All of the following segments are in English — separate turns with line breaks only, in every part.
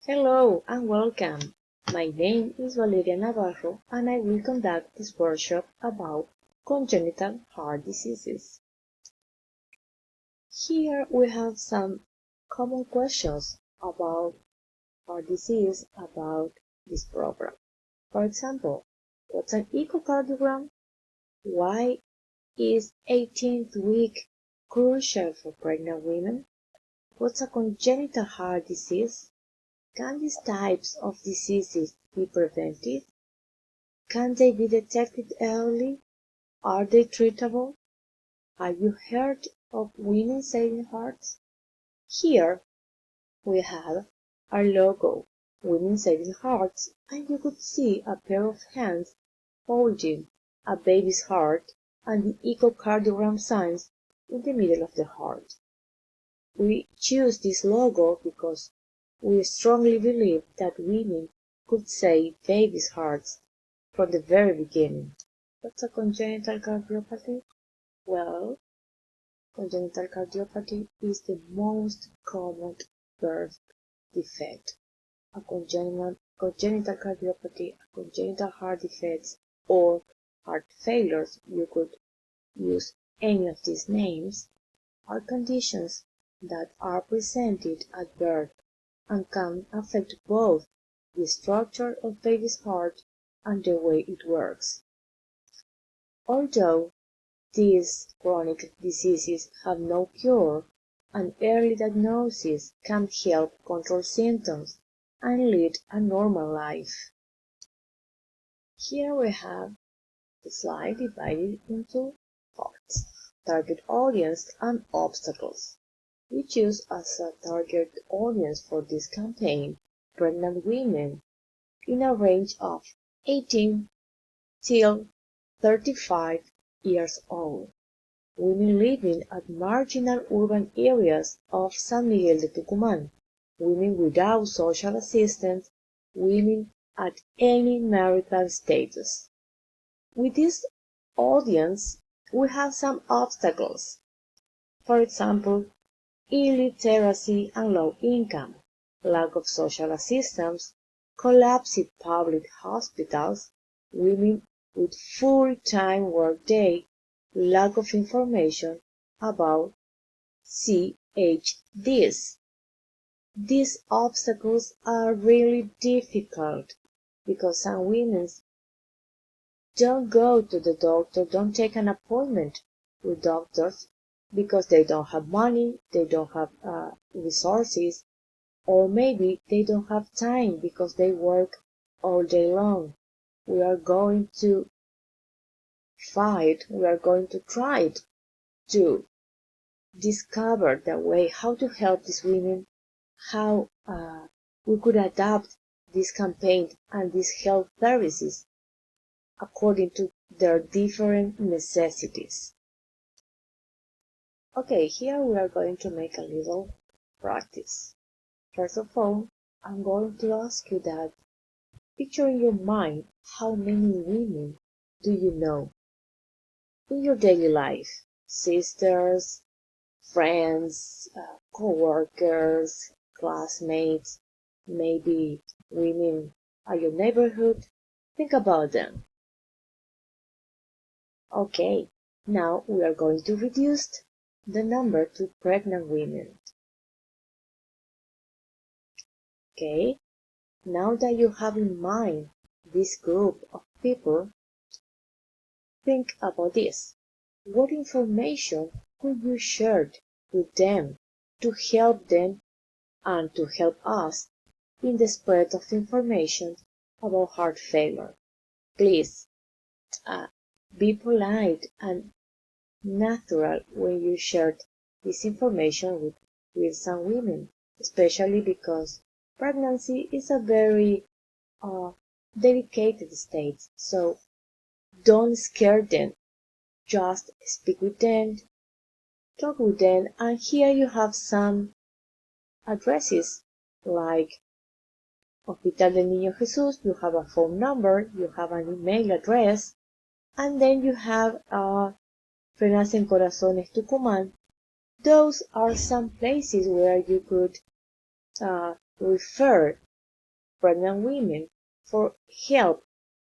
Hello and welcome. My name is Valeria Navarro and I will conduct this workshop about congenital heart diseases. Here we have some common questions about heart disease about this program. For example, what's an echocardiogram? Why is 18th week crucial for pregnant women? What's a congenital heart disease? Can these types of diseases be prevented? Can they be detected early? Are they treatable? Have you heard of women saving hearts? Here we have our logo, Women Saving Hearts, and you could see a pair of hands holding a baby's heart and the echocardiogram signs in the middle of the heart. We choose this logo because we strongly believe that women could save babies' hearts from the very beginning. What's a congenital cardiopathy? Well, congenital cardiopathy is the most common birth defect. A congenital cardiopathy, congenital heart defects, or heart failures, you could use any of these names, are conditions that are presented at birth and can affect both the structure of baby's heart and the way it works. Although these chronic diseases have no cure, an early diagnosis can help control symptoms and lead a normal life. Here we have the slide divided into parts: target audience and obstacles. We choose as a target audience for this campaign pregnant women in a range of 18 till 35 years old, women living at marginal urban areas of San Miguel de Tucumán, women without social assistance, women at any marital status. With this audience, we have some obstacles. For example, illiteracy and low income, lack of social assistance, collapsed public hospitals, women with full-time workday, lack of information about CHDs. These obstacles are really difficult because some women don't go to the doctor, don't take an appointment with doctors because they don't have money, they don't have resources, or maybe they don't have time because they work all day long. We are going to try to discover the way how to help these women, how we could adapt this campaign and these health services according to their different necessities. Okay, here we are going to make a little practice. First of all, I'm going to ask you that picture in your mind how many women do you know in your daily life? Sisters, friends, co-workers, classmates, maybe women at your neighborhood. Think about them. Okay, now we are going to reduce the number to pregnant women. Okay, now that you have in mind this group of people, think about this. What information could you share with them to help them and to help us in the spread of information about heart failure? Please, be polite and natural when you share this information with some women, especially because pregnancy is a very delicate state. So don't scare them. Just speak with them, talk with them, and here you have some addresses like Hospital del Niño Jesús, you have a phone number, you have an email address, and then you have Renacen Corazones Tucumán. Those are some places where you could refer pregnant women for help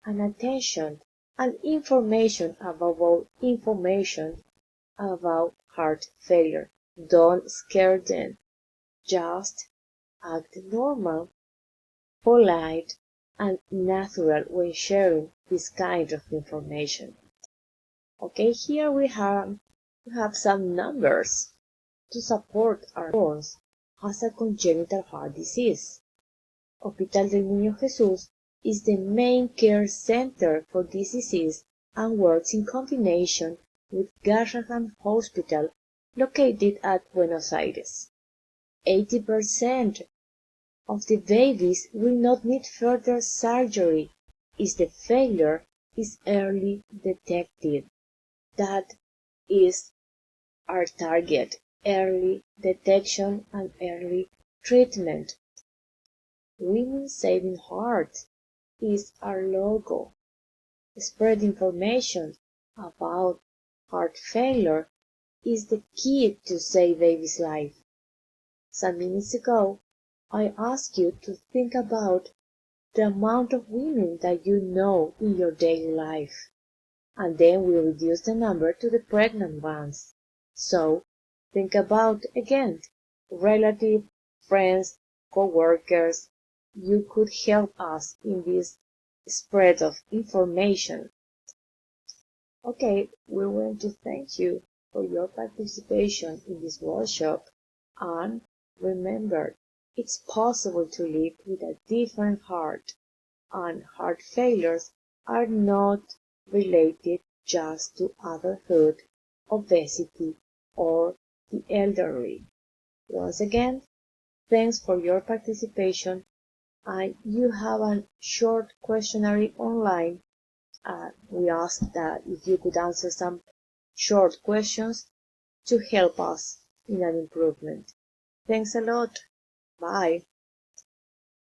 and attention and information about heart failure. Don't scare them. Just act normal, polite, and natural when sharing this kind of information. Okay, here we have some numbers to support our response as a congenital heart disease. Hospital del Niño Jesús is the main care center for this disease and works in combination with Garrahan Hospital located at Buenos Aires. 80% of the babies will not need further surgery if the failure is early detected. That is our target: early detection and early treatment. Women Saving Hearts is our logo. Spread information about heart failure is the key to save baby's life. Some minutes ago, I asked you to think about the amount of women that you know in your daily life, and then we reduce the number to the pregnant ones. So, think about again, relatives, friends, co-workers. You could help us in this spread of information. Okay, we want to thank you for your participation in this workshop, and remember, it's possible to live with a different heart, and heart failures are not related just to adulthood, obesity, or the elderly. Once again, thanks for your participation, and you have a short questionnaire online. We ask that if you could answer some short questions to help us in an improvement. Thanks a lot. Bye.